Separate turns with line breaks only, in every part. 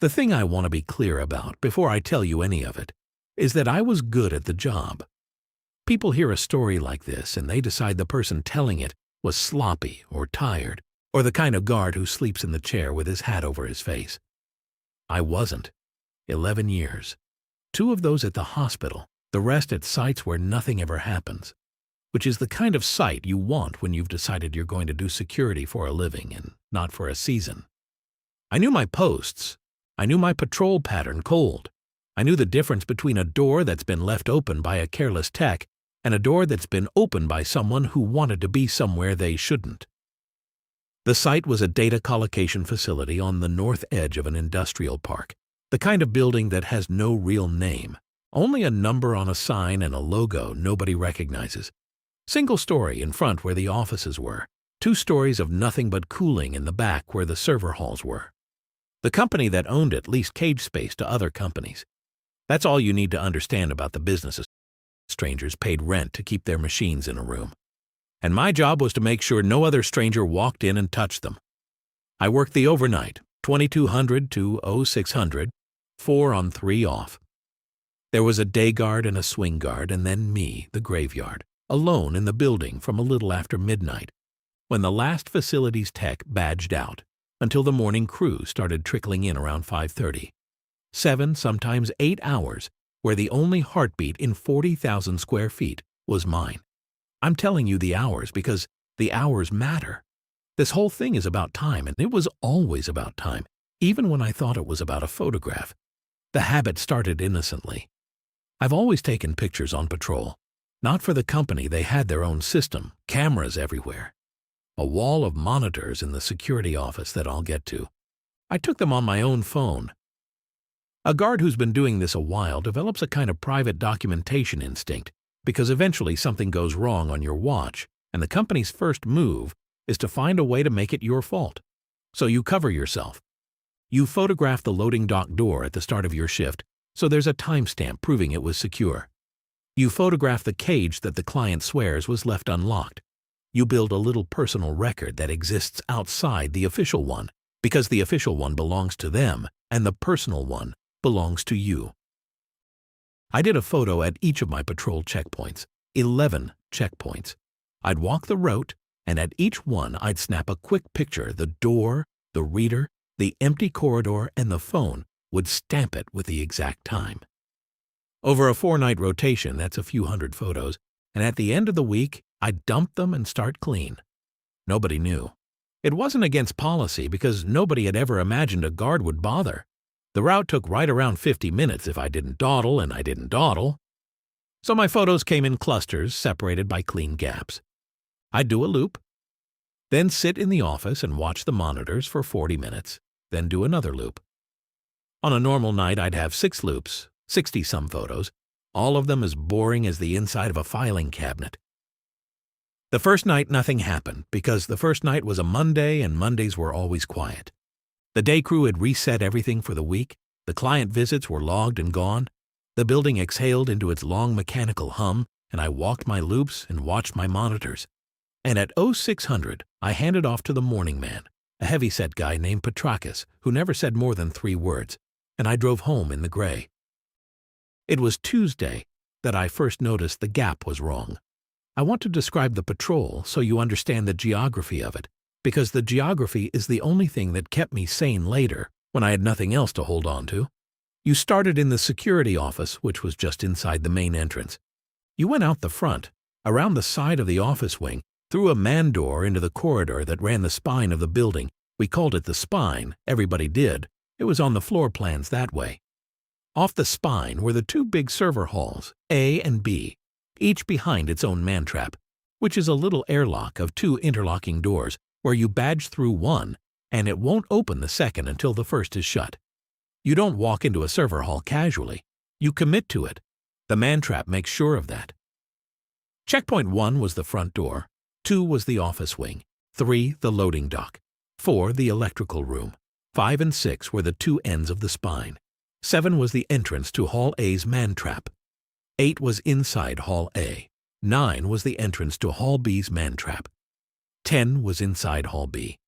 The thing I want to be clear about before I tell you any of it is that I was good at the job. People hear a story like this and they decide the person telling it was sloppy or tired, or the kind of guard who sleeps in the chair with his hat over his face. I wasn't. 11 years. 2 of those at the hospital, the rest at sites where nothing ever happens, which is the kind of site you want when you've decided you're going to do security for a living and not for a season. I knew my posts. I knew my patrol pattern cold. I knew the difference between a door that's been left open by a careless tech and a door that's been opened by someone who wanted to be somewhere they shouldn't. The site was a data collocation facility on the north edge of an industrial park, the kind of building that has no real name, only a number on a sign and a logo nobody recognizes. Single story in front where the offices were, 2 stories of nothing but cooling in the back where the server halls were. The company that owned it leased cage space to other companies. That's all you need to understand about the businesses. Strangers paid rent to keep their machines in a room. And my job was to make sure no other stranger walked in and touched them. I worked the overnight, 2200 to 0600, 4 on 3 off. There was a day guard and a swing guard, and then me, the graveyard, alone in the building from a little after midnight, when the last facilities tech badged out, until the morning crew started trickling in around 5:30. 7, sometimes 8 hours, where the only heartbeat in 40,000 square feet was mine. I'm telling you the hours because the hours matter. This whole thing is about time, and it was always about time, even when I thought it was about a photograph. The habit started innocently. I've always taken pictures on patrol. Not for the company, they had their own system, cameras everywhere. A wall of monitors in the security office that I'll get to. I took them on my own phone. A guard who's been doing this a while develops a kind of private documentation instinct because eventually something goes wrong on your watch, and the company's first move is to find a way to make it your fault. So you cover yourself. You photograph the loading dock door at the start of your shift, so there's a timestamp proving it was secure. You photograph the cage that the client swears was left unlocked. You build a little personal record that exists outside the official one, because the official one belongs to them, and the personal one belongs to you. I did a photo at each of my patrol checkpoints, 11 checkpoints. I'd walk the route, and at each one I'd snap a quick picture. The door, the reader, the empty corridor, and the phone would stamp it with the exact time. Over a 4-night rotation, that's a few hundred photos, and at the end of the week, I'd dump them and start clean. Nobody knew. It wasn't against policy because nobody had ever imagined a guard would bother. The route took right around 50 minutes if I didn't dawdle, and I didn't dawdle. So my photos came in clusters separated by clean gaps. I'd do a loop, then sit in the office and watch the monitors for 40 minutes, then do another loop. On a normal night, I'd have 6 loops, 60-some photos, all of them as boring as the inside of a filing cabinet. The first night, nothing happened because the first night was a Monday and Mondays were always quiet. The day crew had reset everything for the week, the client visits were logged and gone, the building exhaled into its long mechanical hum, and I walked my loops and watched my monitors. And at 0600, I handed off to the morning man, a heavyset guy named Petrakis, who never said more than 3 words, and I drove home in the gray. It was Tuesday that I first noticed the gap was wrong. I want to describe the patrol so you understand the geography of it, because the geography is the only thing that kept me sane later when I had nothing else to hold on to. You started in the security office, which was just inside the main entrance. You went out the front, around the side of the office wing, through a man door into the corridor that ran the spine of the building. We called it the spine, everybody did. It was on the floor plans that way. Off the spine were the 2 big server halls, A and B, each behind its own man-trap, which is a little airlock of 2 interlocking doors where you badge through one and it won't open the second until the first is shut. You don't walk into a server hall casually. You commit to it. The man-trap makes sure of that. Checkpoint 1 was the front door, 2 was the office wing, 3 the loading dock, 4 the electrical room, 5 and 6 were the 2 ends of the spine, 7 was the entrance to Hall A's man-trap, 8 was inside Hall A, 9 was the entrance to Hall B's man-trap, 10 was inside Hall B,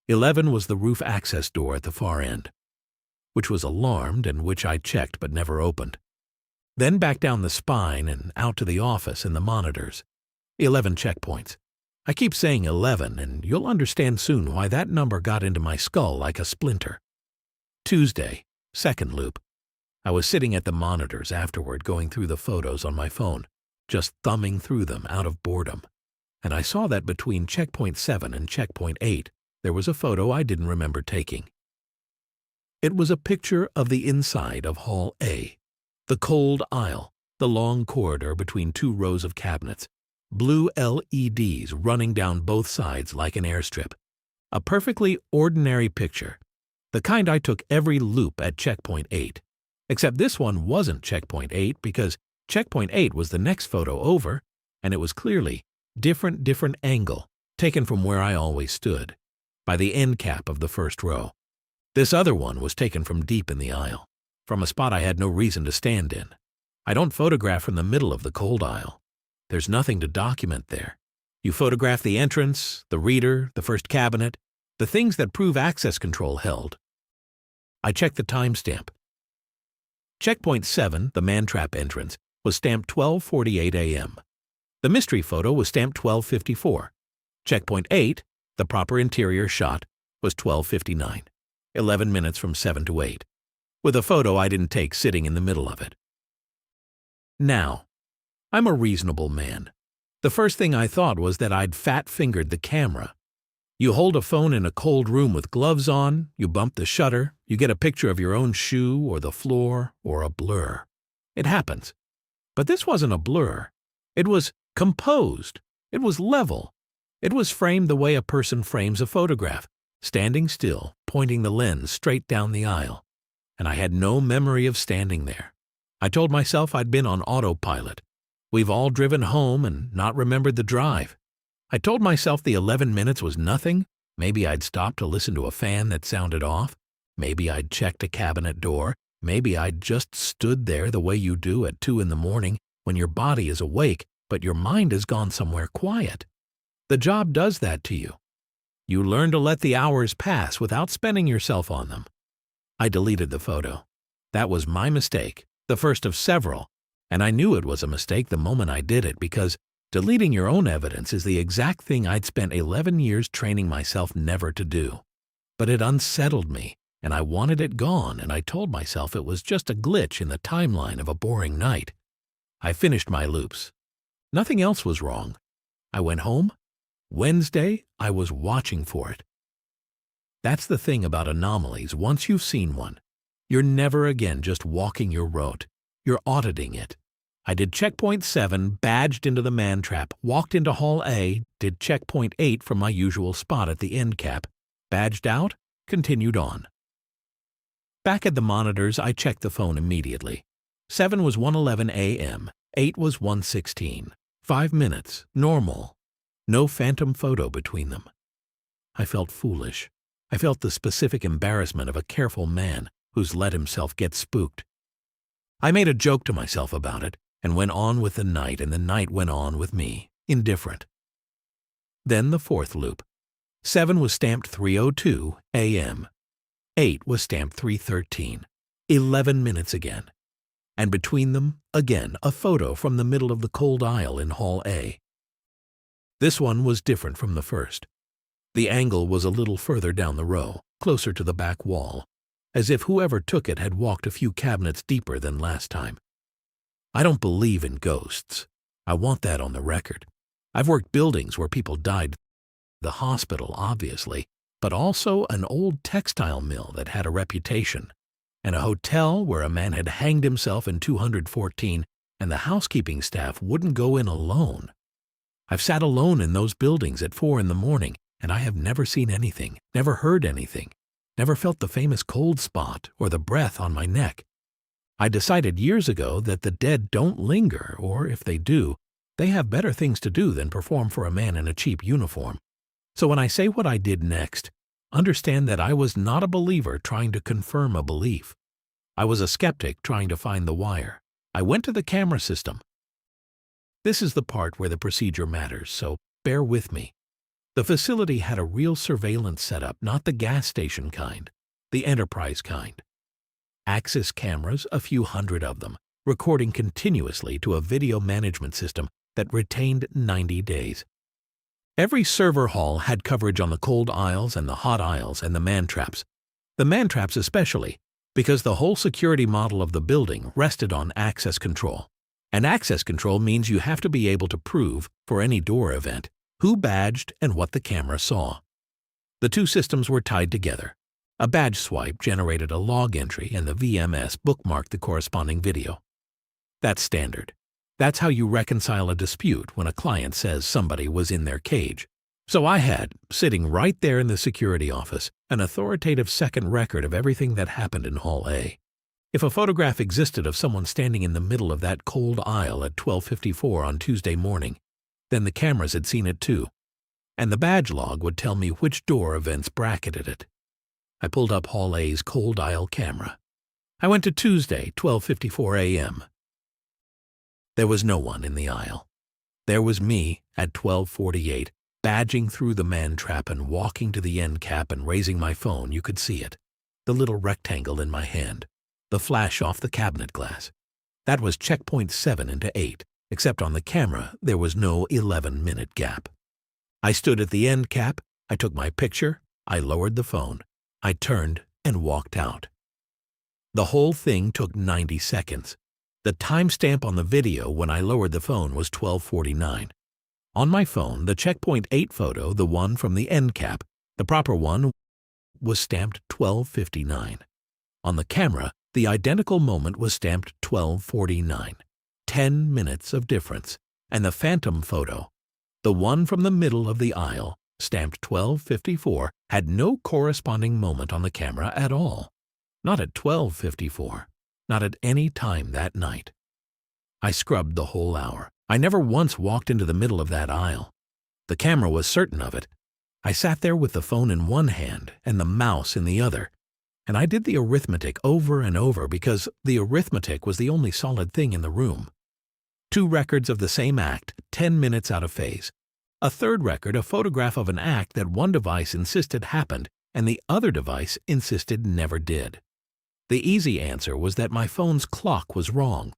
11 was the roof access door at the far end. which was alarmed and which I checked but never opened. Then back down the spine and out to the office and the monitors. 11 checkpoints. I keep saying 11, and you'll understand soon why that number got into my skull like a splinter. Tuesday, second loop. I was sitting at the monitors afterward going through the photos on my phone, just thumbing through them out of boredom. And I saw that between checkpoint 7 and checkpoint 8, there was a photo I didn't remember taking. It was a picture of the inside of Hall A, the cold aisle, the long corridor between two rows of cabinets, blue LEDs running down both sides like an airstrip. A perfectly ordinary picture, the kind I took every loop at checkpoint 8. Except this one wasn't checkpoint 8 because checkpoint 8 was the next photo over, and it was clearly different angle, taken from where I always stood, by the end cap of the first row. This other one was taken from deep in the aisle, from a spot I had no reason to stand in. I don't photograph from the middle of the cold aisle. There's nothing to document there. You photograph the entrance, the reader, the first cabinet, the things that prove access control held. I checked the timestamp. Checkpoint 7, the man-trap entrance, was stamped 12:48 a.m. The mystery photo was stamped 12:54. Checkpoint 8, the proper interior shot, was 12:59, 11 minutes from 7 to 8, with a photo I didn't take sitting in the middle of it. Now, I'm a reasonable man. The first thing I thought was that I'd fat-fingered the camera. You hold a phone in a cold room with gloves on, you bump the shutter, you get a picture of your own shoe or the floor or a blur. It happens. But this wasn't a blur. It was composed. It was level. It was framed the way a person frames a photograph, standing still, pointing the lens straight down the aisle. And I had no memory of standing there. I told myself I'd been on autopilot. We've all driven home and not remembered the drive. I told myself the 11 minutes was nothing. Maybe I'd stopped to listen to a fan that sounded off. Maybe I'd checked a cabinet door. Maybe I'd just stood there the way you do at 2 in the morning when your body is awake, but your mind has gone somewhere quiet. The job does that to you. You learn to let the hours pass without spending yourself on them. I deleted the photo. That was my mistake, the first of several, and I knew it was a mistake the moment I did it because deleting your own evidence is the exact thing I'd spent 11 years training myself never to do. But it unsettled me, and I wanted it gone, and I told myself it was just a glitch in the timeline of a boring night. I finished my loops. Nothing else was wrong. I went home. Wednesday, I was watching for it. That's the thing about anomalies. Once you've seen one, you're never again just walking your route. You're auditing it. I did checkpoint 7, badged into the man-trap, walked into Hall A, did checkpoint 8 from my usual spot at the end cap, badged out, continued on. Back at the monitors, I checked the phone immediately. 7 was 1:11 a.m., 8 was 1:16. 5 minutes, normal. No phantom photo between them. I felt foolish. I felt the specific embarrassment of a careful man who's let himself get spooked. I made a joke to myself about it and went on with the night, and the night went on with me, indifferent. Then the fourth loop. 7 was stamped 3:02 a.m. 8 was stamped 3:13. 11 minutes again. And between them, again, a photo from the middle of the cold aisle in Hall A. This one was different from the first. The angle was a little further down the row, closer to the back wall, as if whoever took it had walked a few cabinets deeper than last time. I don't believe in ghosts. I want that on the record. I've worked buildings where people died. The hospital, obviously, but also an old textile mill that had a reputation, and a hotel where a man had hanged himself in 214 and the housekeeping staff wouldn't go in alone. I've sat alone in those buildings at 4 in the morning, and I have never seen anything, never heard anything, never felt the famous cold spot or the breath on my neck. I decided years ago that the dead don't linger, or if they do, they have better things to do than perform for a man in a cheap uniform. So when I say what I did next, understand that I was not a believer trying to confirm a belief. I was a skeptic trying to find the wire. I went to the camera system. This is the part where the procedure matters, so bear with me. The facility had a real surveillance setup, not the gas station kind, the enterprise kind. Axis cameras, a few hundred of them, recording continuously to a video management system that retained 90 days. Every server hall had coverage on the cold aisles and the hot aisles and the man-traps. The man-traps especially, because the whole security model of the building rested on access control. And access control means you have to be able to prove, for any door event, who badged and what the camera saw. The two systems were tied together. A badge swipe generated a log entry and the VMS bookmarked the corresponding video. That's standard. That's how you reconcile a dispute when a client says somebody was in their cage. So I had, sitting right there in the security office, an authoritative second record of everything that happened in Hall A. If a photograph existed of someone standing in the middle of that cold aisle at 12:54 on Tuesday morning, then the cameras had seen it too, and the badge log would tell me which door events bracketed it. I pulled up Hall A's cold aisle camera. I went to Tuesday, 12:54 a.m. There was no one in the aisle. There was me at 12:48, badging through the man-trap and walking to the end cap and raising my phone. You could see it, the little rectangle in my hand, the flash off the cabinet glass. That was checkpoint 7 into 8, except on the camera there was no 11-minute gap. I stood at the end cap, I took my picture, I lowered the phone, I turned and walked out. The whole thing took 90 seconds. The timestamp on the video when I lowered the phone was 12:49. On my phone, the checkpoint 8 photo, the one from the end cap, the proper one, was stamped 12:59. On the camera, the identical moment was stamped 12:49. 10 minutes of difference. And the phantom photo, the one from the middle of the aisle, stamped 12:54, had no corresponding moment on the camera at all. Not at 12:54. Not at any time that night. I scrubbed the whole hour. I never once walked into the middle of that aisle. The camera was certain of it. I sat there with the phone in one hand and the mouse in the other, and I did the arithmetic over and over because the arithmetic was the only solid thing in the room. 2 records of the same act, 10 minutes out of phase. A third record, a photograph of an act that one device insisted happened and the other device insisted never did. The easy answer was that my phone's clock was wrong.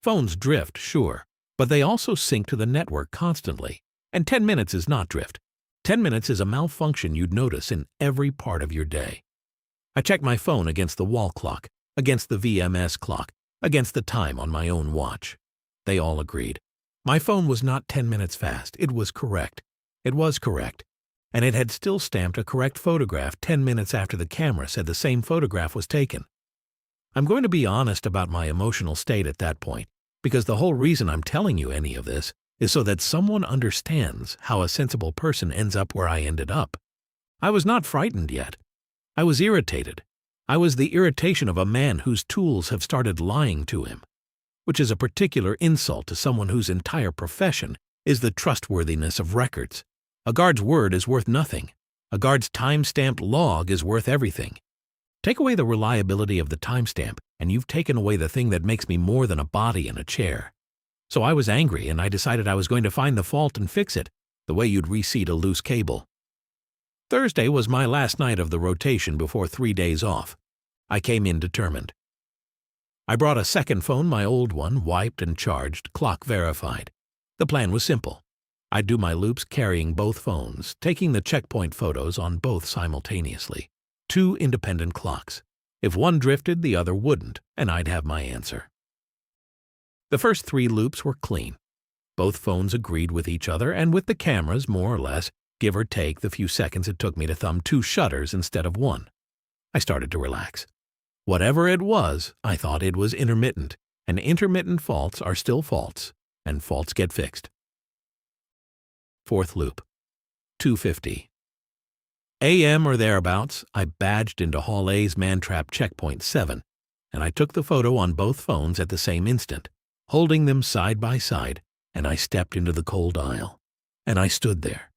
Phones drift, sure, but they also sync to the network constantly. And 10 minutes is not drift. 10 minutes is a malfunction you'd notice in every part of your day. I checked my phone against the wall clock, against the VMS clock, against the time on my own watch. They all agreed. My phone was not 10 minutes fast. It was correct. It was correct. And it had still stamped a correct photograph 10 minutes after the camera said the same photograph was taken. I'm going to be honest about my emotional state at that point, because the whole reason I'm telling you any of this is so that someone understands how a sensible person ends up where I ended up. I was not frightened yet. I was irritated. I was the irritation of a man whose tools have started lying to him, which is a particular insult to someone whose entire profession is the trustworthiness of records. A guard's word is worth nothing. A guard's time-stamped log is worth everything. Take away the reliability of the timestamp, and you've taken away the thing that makes me more than a body in a chair. So I was angry, and I decided I was going to find the fault and fix it, the way you'd reseat a loose cable. Thursday was my last night of the rotation before 3 days off. I came in determined. I brought a second phone, my old one, wiped and charged, clock verified. The plan was simple. I'd do my loops carrying both phones, taking the checkpoint photos on both simultaneously. 2 independent clocks. If one drifted, the other wouldn't, and I'd have my answer. The first 3 loops were clean. Both phones agreed with each other and with the cameras, more or less, give or take the few seconds it took me to thumb 2 shutters instead of 1. I started to relax. Whatever it was, I thought it was intermittent, and intermittent faults are still faults, and faults get fixed. 4th loop. 2:50. a.m. or thereabouts, I badged into Hall A's man-trap checkpoint 7, and I took the photo on both phones at the same instant, holding them side by side, and I stepped into the cold aisle, and I stood there.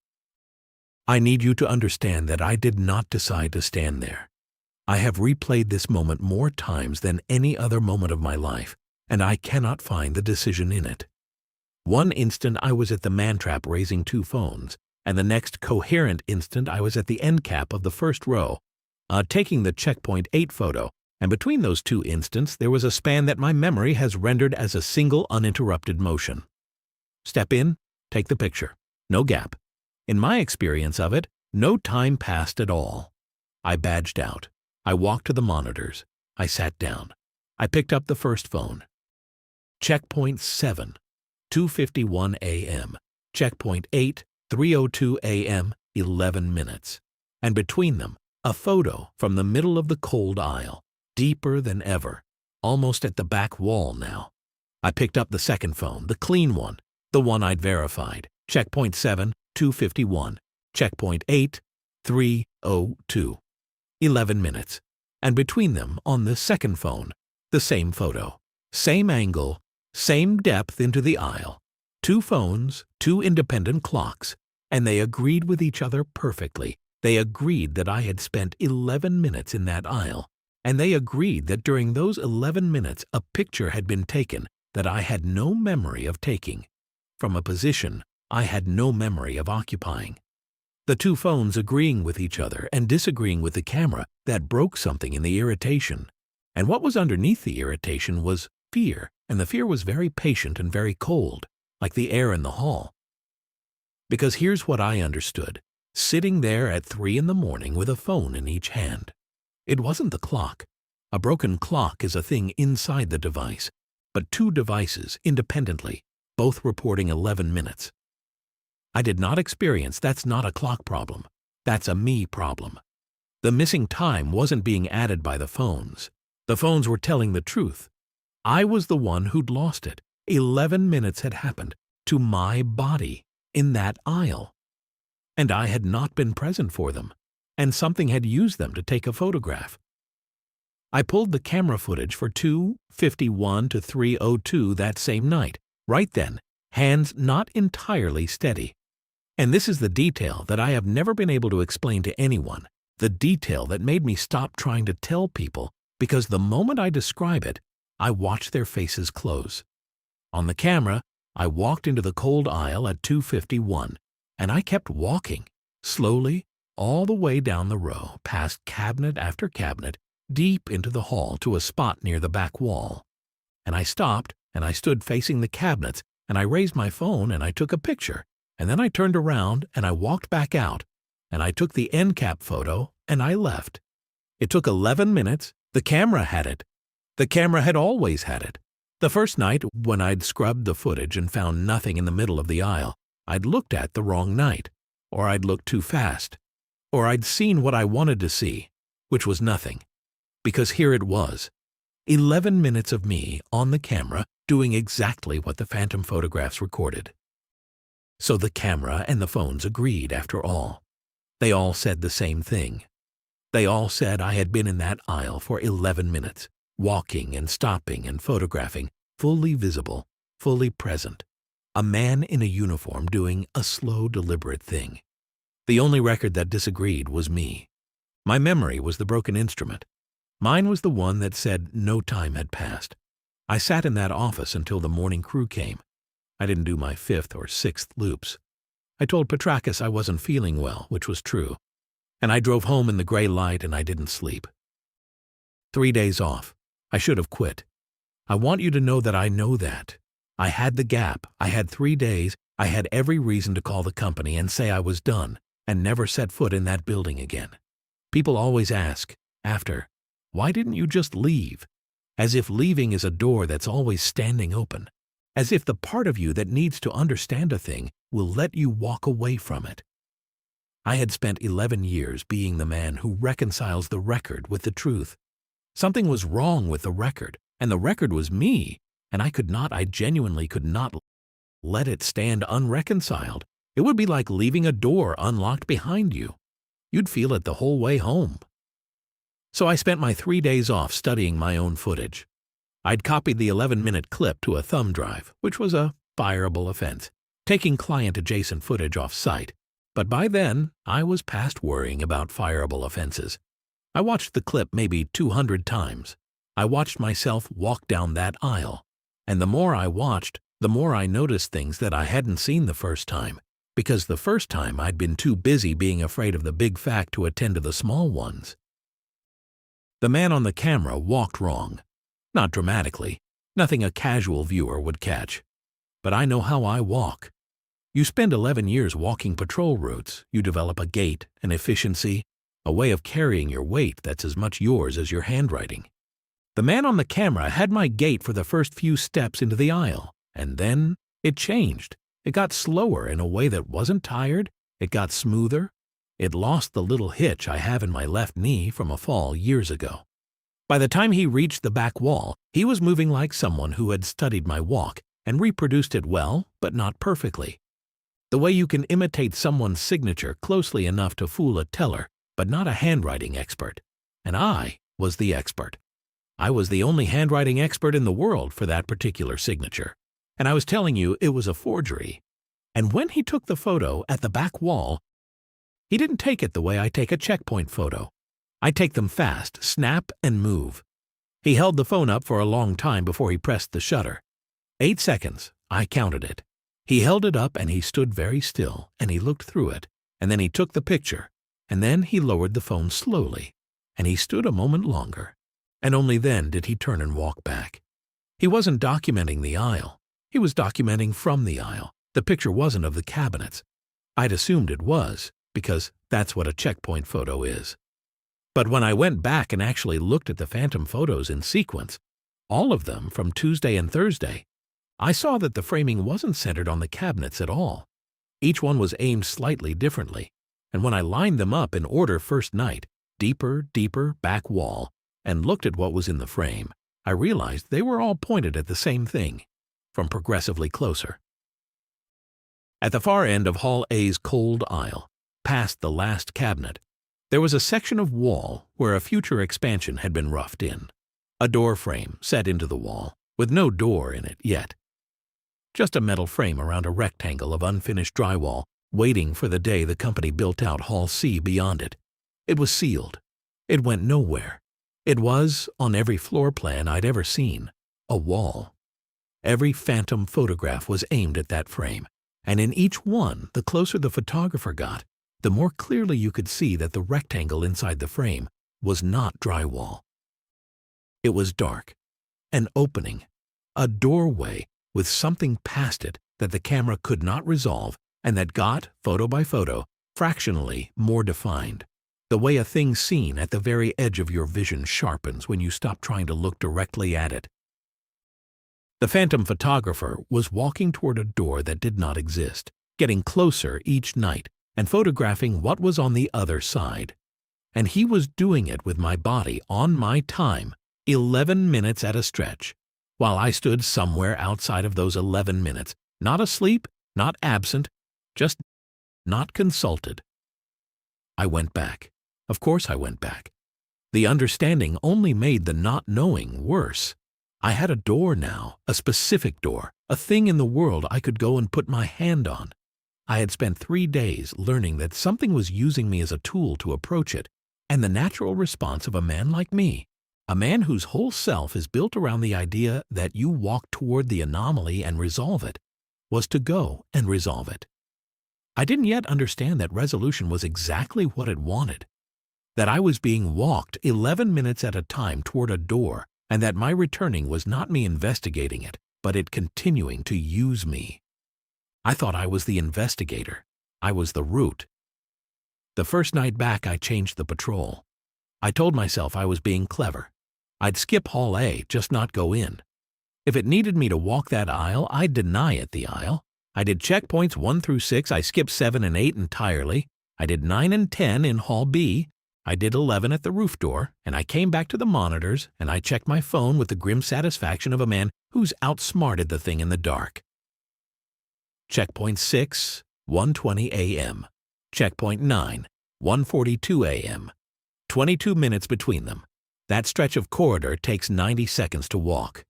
I need you to understand that I did not decide to stand there. I have replayed this moment more times than any other moment of my life, and I cannot find the decision in it. One instant I was at the man-trap raising 2 phones, and the next coherent instant I was at the end cap of the first row, taking the checkpoint 8 photo And between those two instants there was a span that my memory has rendered as a single uninterrupted motion. Step in, take the picture. No gap. In my experience of it, no time passed at all. I badged out. I walked to the monitors. I sat down. I picked up the first phone. Checkpoint 7, 2:51 a.m. Checkpoint 8, 3:02 a.m., 11 minutes. And between them, a photo from the middle of the cold aisle, deeper than ever, almost at the back wall now. I picked up the second phone, the clean one, the one I'd verified. Checkpoint 7, 2:51. Checkpoint 8, 3:02. 11 minutes. And between them, on the second phone, the same photo. Same angle, same depth into the aisle. Two phones, two independent clocks. And they agreed with each other perfectly. They agreed that I had spent 11 minutes in that aisle. And they agreed that during those 11 minutes a picture had been taken that I had no memory of taking, from a position I had no memory of occupying. The two phones agreeing with each other and disagreeing with the camera that broke something in the irritation. And what was underneath the irritation was fear, and the fear was very patient and very cold, like the air in the hall. Because here's what I understood, sitting there at 3 in the morning with a phone in each hand. It wasn't the clock. A broken clock is a thing inside the device, but two devices independently, both reporting 11 minutes. I did not experience that's not a clock problem. That's a me problem. The missing time wasn't being added by the phones. The phones were telling the truth. I was the one who'd lost it. 11 minutes had happened to my body in that aisle. And I had not been present for them, and something had used them to take a photograph. I pulled the camera footage for 2:51 to 3:02 that same night, right then, hands not entirely steady. And this is the detail that I have never been able to explain to anyone, the detail that made me stop trying to tell people, because the moment I describe it, I watch their faces close. On the camera, I walked into the cold aisle at 2:51, and I kept walking, slowly, all the way down the row, past cabinet after cabinet, deep into the hall to a spot near the back wall. And I stopped, and I stood facing the cabinets, and I raised my phone, and I took a picture. And then I turned around and I walked back out, and I took the end cap photo and I left. It took 11 minutes. The camera had it. The camera had always had it. The first night, when I'd scrubbed the footage and found nothing in the middle of the aisle, I'd looked at the wrong night, or I'd looked too fast, or I'd seen what I wanted to see, which was nothing. Because here it was, 11 minutes of me on the camera doing exactly what the phantom photographs recorded. So the camera and the phones agreed after all. They all said the same thing. They all said I had been in that aisle for 11 minutes, walking and stopping and photographing, fully visible, fully present. A man in a uniform doing a slow, deliberate thing. The only record that disagreed was me. My memory was the broken instrument. Mine was the one that said no time had passed. I sat in that office until the morning crew came. I didn't do my 5th or 6th loops. I told Petrakis I wasn't feeling well, which was true. And I drove home in the gray light and I didn't sleep. 3 days off. I should have quit. I want you to know that I know that. I had the gap. I had 3 days. I had every reason to call the company and say I was done and never set foot in that building again. People always ask, after, why didn't you just leave? As if leaving is a door that's always standing open. As if the part of you that needs to understand a thing will let you walk away from it. I had spent 11 years being the man who reconciles the record with the truth. Something was wrong with the record, and the record was me, and I genuinely could not let it stand unreconciled. It would be like leaving a door unlocked behind you. You'd feel it the whole way home. So I spent my 3 days off studying my own footage. I'd copied the 11-minute clip to a thumb drive, which was a fireable offense, taking client-adjacent footage off-site. But by then, I was past worrying about fireable offenses. I watched the clip maybe 200 times. I watched myself walk down that aisle. And the more I watched, the more I noticed things that I hadn't seen the first time, because the first time I'd been too busy being afraid of the big fact to attend to the small ones. The man on the camera walked wrong. Not dramatically, nothing a casual viewer would catch. But I know how I walk. You spend 11 years walking patrol routes, you develop a gait, an efficiency, a way of carrying your weight that's as much yours as your handwriting. The man on the camera had my gait for the first few steps into the aisle, and then it changed. It got slower in a way that wasn't tired, it got smoother. It lost the little hitch I have in my left knee from a fall years ago. By the time he reached the back wall, he was moving like someone who had studied my walk and reproduced it well, but not perfectly. The way you can imitate someone's signature closely enough to fool a teller, but not a handwriting expert. And I was the expert. I was the only handwriting expert in the world for that particular signature. And I was telling you it was a forgery. And when he took the photo at the back wall, he didn't take it the way I take a checkpoint photo. I take them fast, snap and move. He held the phone up for a long time before he pressed the shutter. 8 seconds, I counted it. He held it up and he stood very still and he looked through it, and then he took the picture, and then he lowered the phone slowly, and he stood a moment longer, and only then did he turn and walk back. He wasn't documenting the aisle. He was documenting from the aisle. The picture wasn't of the cabinets. I'd assumed it was, because that's what a checkpoint photo is. But when I went back and actually looked at the phantom photos in sequence, all of them from Tuesday and Thursday, I saw that the framing wasn't centered on the cabinets at all. Each one was aimed slightly differently, and when I lined them up in order first night, deeper, deeper, back wall, and looked at what was in the frame, I realized they were all pointed at the same thing, from progressively closer. At the far end of Hall A's cold aisle, past the last cabinet, there was a section of wall where a future expansion had been roughed in. A door frame set into the wall, with no door in it yet. Just a metal frame around a rectangle of unfinished drywall, waiting for the day the company built out Hall C beyond it. It was sealed. It went nowhere. It was, on every floor plan I'd ever seen, a wall. Every phantom photograph was aimed at that frame, and in each one, the closer the photographer got, the more clearly you could see that the rectangle inside the frame was not drywall. It was dark, an opening, a doorway with something past it that the camera could not resolve and that got, photo by photo, fractionally more defined, the way a thing seen at the very edge of your vision sharpens when you stop trying to look directly at it. The phantom photographer was walking toward a door that did not exist, getting closer each night and photographing what was on the other side. And he was doing it with my body on my time, 11 minutes at a stretch, while I stood somewhere outside of those 11 minutes, not asleep, not absent, just not consulted. I went back. Of course I went back. The understanding only made the not knowing worse. I had a door now, a specific door, a thing in the world I could go and put my hand on. I had spent 3 days learning that something was using me as a tool to approach it, and the natural response of a man like me, a man whose whole self is built around the idea that you walk toward the anomaly and resolve it, was to go and resolve it. I didn't yet understand that resolution was exactly what it wanted, that I was being walked 11 minutes at a time toward a door, and that my returning was not me investigating it, but it continuing to use me. I thought I was the investigator. I was the route. The first night back, I changed the patrol. I told myself I was being clever. I'd skip Hall A, just not go in. If it needed me to walk that aisle, I'd deny it the aisle. I did checkpoints 1 through 6. I skipped 7 and 8 entirely. I did 9 and 10 in Hall B. I did 11 at the roof door, and I came back to the monitors, and I checked my phone with the grim satisfaction of a man who's outsmarted the thing in the dark. Checkpoint 6, 1:20 a.m. Checkpoint 9, 1:42 a.m. 22 minutes between them. That stretch of corridor takes 90 seconds to walk.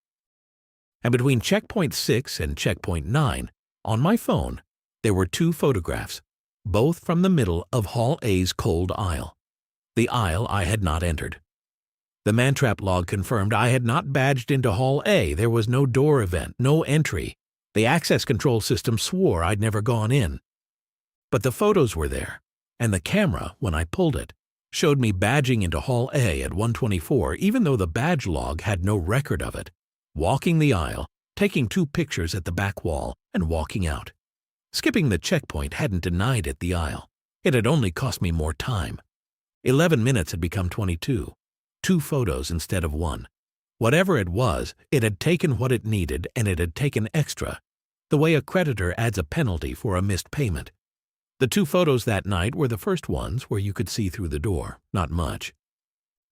And between checkpoint 6 and checkpoint 9, on my phone, there were 2 photographs, both from the middle of Hall A's cold aisle, the aisle I had not entered. The Mantrap log confirmed I had not badged into Hall A. There was no door event, no entry. The access control system swore I'd never gone in. But the photos were there, and the camera, when I pulled it, showed me badging into Hall A at 124 even though the badge log had no record of it, walking the aisle, taking 2 pictures at the back wall, and walking out. Skipping the checkpoint hadn't denied it the aisle. It had only cost me more time. 11 minutes had become 22. 2 photos instead of 1. Whatever it was, it had taken what it needed and it had taken extra, the way a creditor adds a penalty for a missed payment. The 2 photos that night were the first ones where you could see through the door, not much.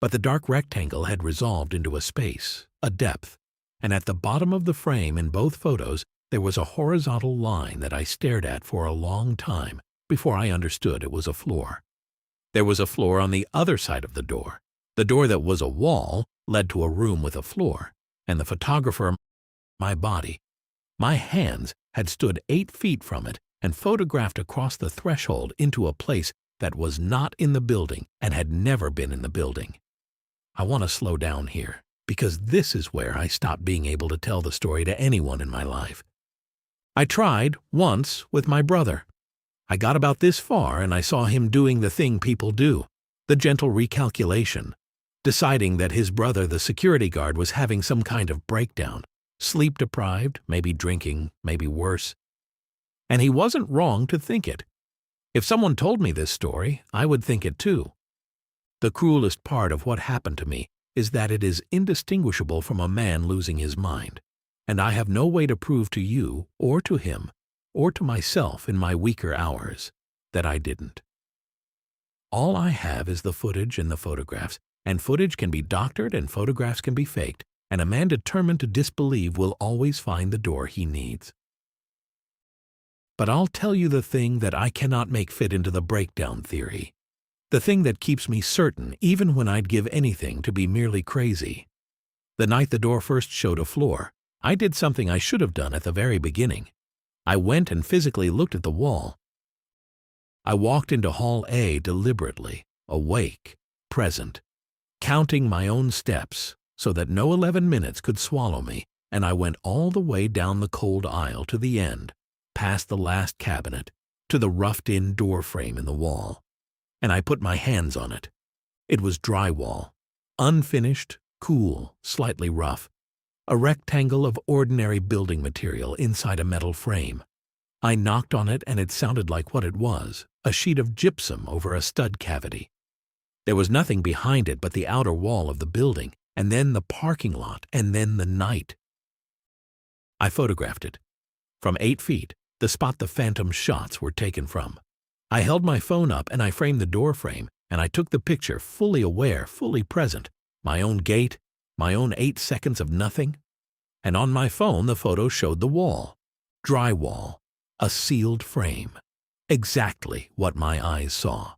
But the dark rectangle had resolved into a space, a depth, and at the bottom of the frame in both photos there was a horizontal line that I stared at for a long time before I understood it was a floor. There was a floor on the other side of the door. The door that was a wall led to a room with a floor, and the photographer, my body, my hands had stood 8 feet from it and photographed across the threshold into a place that was not in the building and had never been in the building. I want to slow down here, because this is where I stopped being able to tell the story to anyone in my life. I tried once with my brother. I got about this far and I saw him doing the thing people do, the gentle recalculation, deciding that his brother, the security guard, was having some kind of breakdown, sleep-deprived, maybe drinking, maybe worse. And he wasn't wrong to think it. If someone told me this story, I would think it too. The cruelest part of what happened to me is that it is indistinguishable from a man losing his mind, and I have no way to prove to you, or to him, or to myself in my weaker hours, that I didn't. All I have is the footage and the photographs, and footage can be doctored and photographs can be faked, and a man determined to disbelieve will always find the door he needs. But I'll tell you the thing that I cannot make fit into the breakdown theory. The thing that keeps me certain even when I'd give anything to be merely crazy. The night the door first showed a floor, I did something I should have done at the very beginning. I went and physically looked at the wall. I walked into Hall A deliberately, awake, present, counting my own steps so that no 11 minutes could swallow me, and I went all the way down the cold aisle to the end, past the last cabinet, to the roughed-in door frame in the wall. And I put my hands on it. It was drywall, unfinished, cool, slightly rough, a rectangle of ordinary building material inside a metal frame. I knocked on it and it sounded like what it was, a sheet of gypsum over a stud cavity. There was nothing behind it but the outer wall of the building, and then the parking lot, and then the night. I photographed it. From 8 feet, the spot the phantom shots were taken from. I held my phone up and I framed the door frame, and I took the picture fully aware, fully present, my own gait, my own 8 seconds of nothing. And on my phone the photo showed the wall, drywall, a sealed frame, exactly what my eyes saw.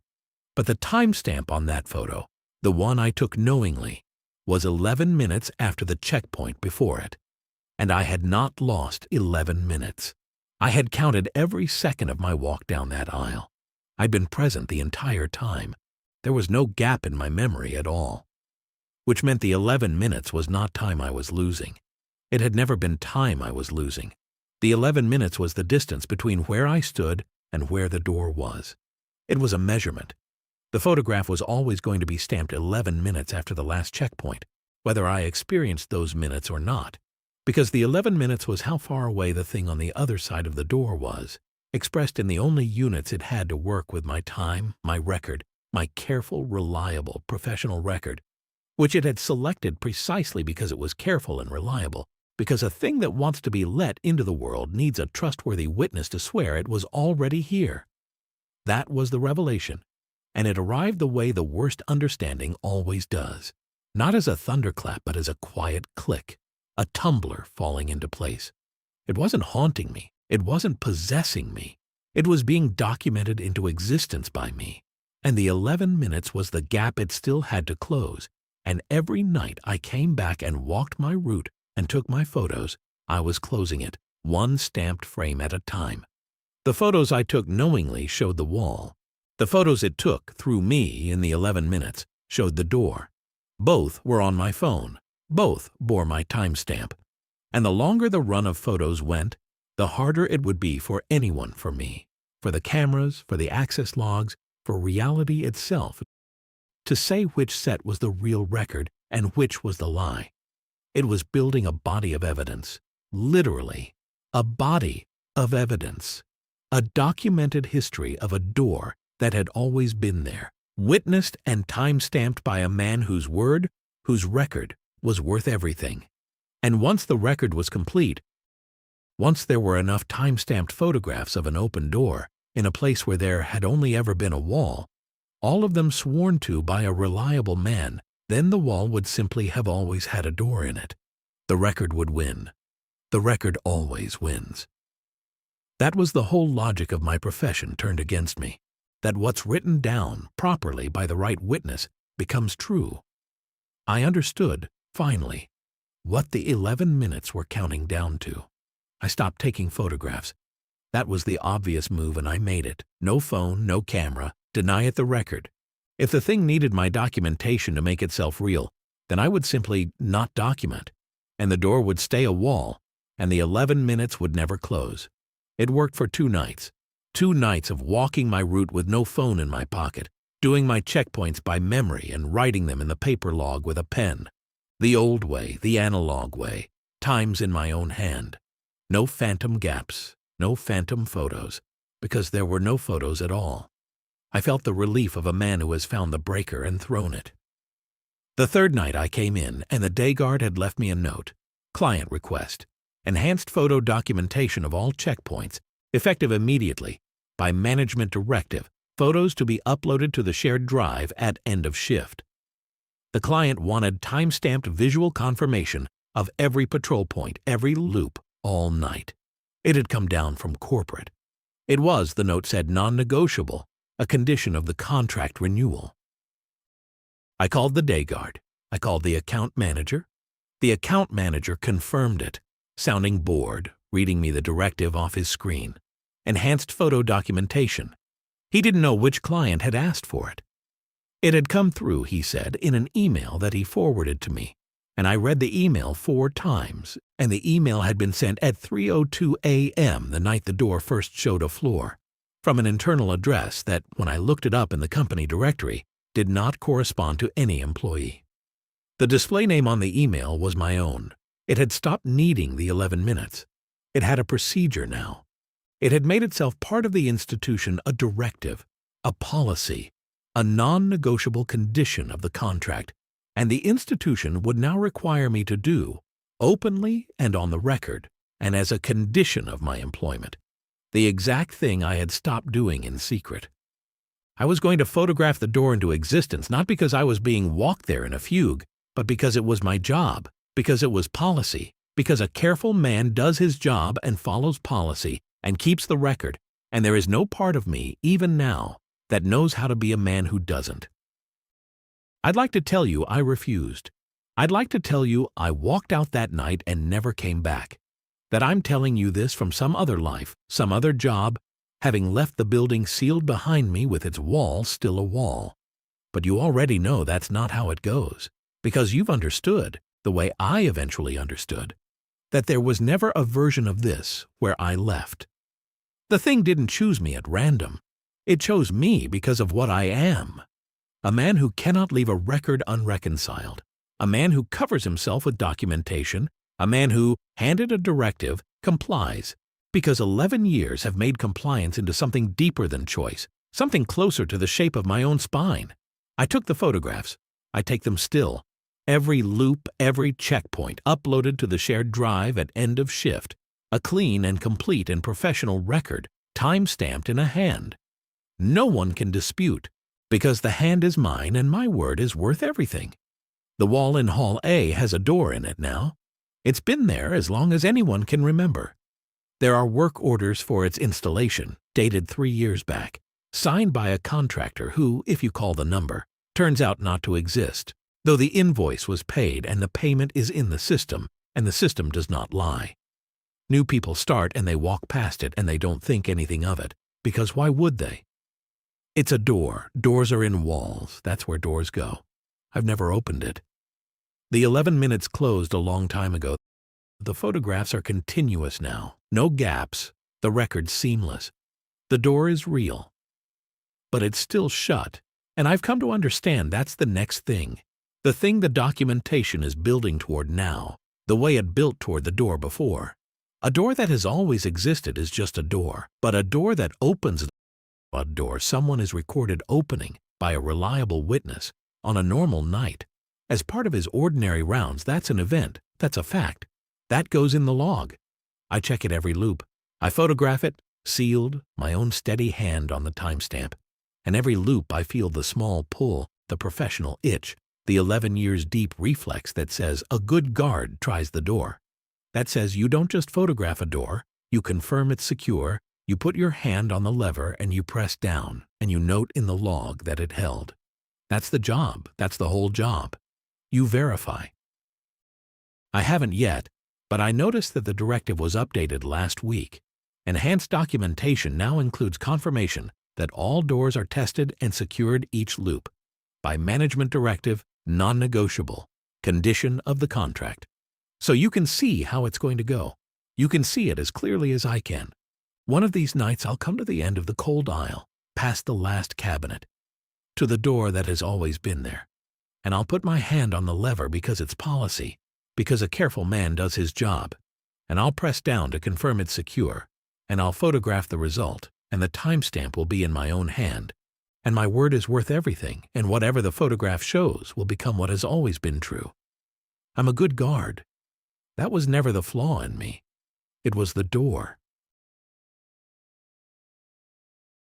But the timestamp on that photo, the one I took knowingly, was 11 minutes after the checkpoint before it. And I had not lost 11 minutes. I had counted every second of my walk down that aisle. I'd been present the entire time. There was no gap in my memory at all. Which meant the 11 minutes was not time I was losing. It had never been time I was losing. The 11 minutes was the distance between where I stood and where the door was. It was a measurement. The photograph was always going to be stamped 11 minutes after the last checkpoint, whether I experienced those minutes or not, because the 11 minutes was how far away the thing on the other side of the door was, expressed in the only units it had to work with my time, my record, my careful, reliable, professional record, which it had selected precisely because it was careful and reliable, because a thing that wants to be let into the world needs a trustworthy witness to swear it was already here. That was the revelation, and it arrived the way the worst understanding always does, not as a thunderclap but as a quiet click, a tumbler falling into place. It wasn't haunting me. It wasn't possessing me. It was being documented into existence by me, and the 11 minutes was the gap it still had to close, and every night I came back and walked my route and took my photos, I was closing it, one stamped frame at a time. The photos I took knowingly showed the wall. The photos it took through me in the 11 minutes showed the door. Both were on my phone. Both bore my timestamp. And the longer the run of photos went, the harder it would be for anyone, for me, for the cameras, for the access logs, for reality itself, to say which set was the real record and which was the lie. It was building a body of evidence. Literally, a body of evidence. A documented history of a door that had always been there, witnessed and time-stamped by a man whose word, whose record, was worth everything. And once the record was complete, once there were enough time-stamped photographs of an open door in a place where there had only ever been a wall, all of them sworn to by a reliable man, then the wall would simply have always had a door in it. The record would win. The record always wins. That was the whole logic of my profession turned against me, that what's written down properly by the right witness becomes true. I understood, finally, what the 11 minutes were counting down to. I stopped taking photographs. That was the obvious move, and I made it. No phone, no camera, deny it the record. If the thing needed my documentation to make itself real, then I would simply not document, and the door would stay a wall, and the 11 minutes would never close. It worked for 2 nights. 2 nights of walking my route with no phone in my pocket, doing my checkpoints by memory and writing them in the paper log with a pen. The old way, the analog way, times in my own hand. No phantom gaps, no phantom photos, because there were no photos at all. I felt the relief of a man who has found the breaker and thrown it. The 3rd night I came in, and the day guard had left me a note. Client request. Enhanced photo documentation of all checkpoints, effective immediately, by management directive, photos to be uploaded to the shared drive at end of shift. The client wanted time-stamped visual confirmation of every patrol point, every loop, all night. It had come down from corporate. It was, the note said, non-negotiable, a condition of the contract renewal. I called the day guard. I called the account manager. The account manager confirmed it, sounding bored, reading me the directive off his screen. Enhanced photo documentation. He didn't know which client had asked for it. It had come through, he said, in an email that he forwarded to me, and I read the email 4 times, and the email had been sent at 3:02 a.m. the night the door first showed a floor, from an internal address that, when I looked it up in the company directory, did not correspond to any employee. The display name on the email was my own. It had stopped needing the 11 minutes. It had a procedure now. It had made itself part of the institution, a directive, a policy, a non-negotiable condition of the contract, and the institution would now require me to do, openly and on the record, and as a condition of my employment, the exact thing I had stopped doing in secret. I was going to photograph the door into existence, not because I was being walked there in a fugue, but because it was my job, because it was policy, because a careful man does his job and follows policy and keeps the record, and there is no part of me, even now, that knows how to be a man who doesn't. I'd like to tell you I refused. I'd like to tell you I walked out that night and never came back. That I'm telling you this from some other life, some other job, having left the building sealed behind me with its wall still a wall. But you already know that's not how it goes, because you've understood, the way I eventually understood, that there was never a version of this where I left. The thing didn't choose me at random. It chose me because of what I am. A man who cannot leave a record unreconciled. A man who covers himself with documentation. A man who, handed a directive, complies, because 11 years have made compliance into something deeper than choice, something closer to the shape of my own spine. I took the photographs. I take them still. Every loop, every checkpoint uploaded to the shared drive at end of shift, a clean and complete and professional record, time-stamped in a hand. No one can dispute, because the hand is mine and my word is worth everything. The wall in Hall A has a door in it now. It's been there as long as anyone can remember. There are work orders for its installation, dated 3 years back, signed by a contractor who, if you call the number, turns out not to exist, though the invoice was paid and the payment is in the system, and the system does not lie. New people start and they walk past it and they don't think anything of it, because why would they? It's a door. Doors are in walls. That's where doors go. I've never opened it. The 11 minutes closed a long time ago. The photographs are continuous now. No gaps. The record seamless. The door is real. But it's still shut. And I've come to understand that's the next thing. The thing the documentation is building toward now, the way it built toward the door before. A door that has always existed is just a door, but a door that opens a door someone is recorded opening by a reliable witness on a normal night. As part of his ordinary rounds, that's an event, that's a fact. That goes in the log. I check it every loop. I photograph it, sealed, my own steady hand on the timestamp. And every loop I feel the small pull, the professional itch, the 11 years deep reflex that says a good guard tries the door. That says you don't just photograph a door, you confirm it's secure, you put your hand on the lever and you press down, and you note in the log that it held. That's the job, that's the whole job. You verify. I haven't yet, but I noticed that the directive was updated last week. Enhanced documentation now includes confirmation that all doors are tested and secured each loop. By management directive, non-negotiable, condition of the contract. So you can see how it's going to go. You can see it as clearly as I can. One of these nights I'll come to the end of the cold aisle, past the last cabinet, to the door that has always been there. And I'll put my hand on the lever because it's policy, because a careful man does his job. And I'll press down to confirm it's secure, and I'll photograph the result, and the timestamp will be in my own hand. And my word is worth everything, and whatever the photograph shows will become what has always been true. I'm a good guard. That was never the flaw in me. It was the door.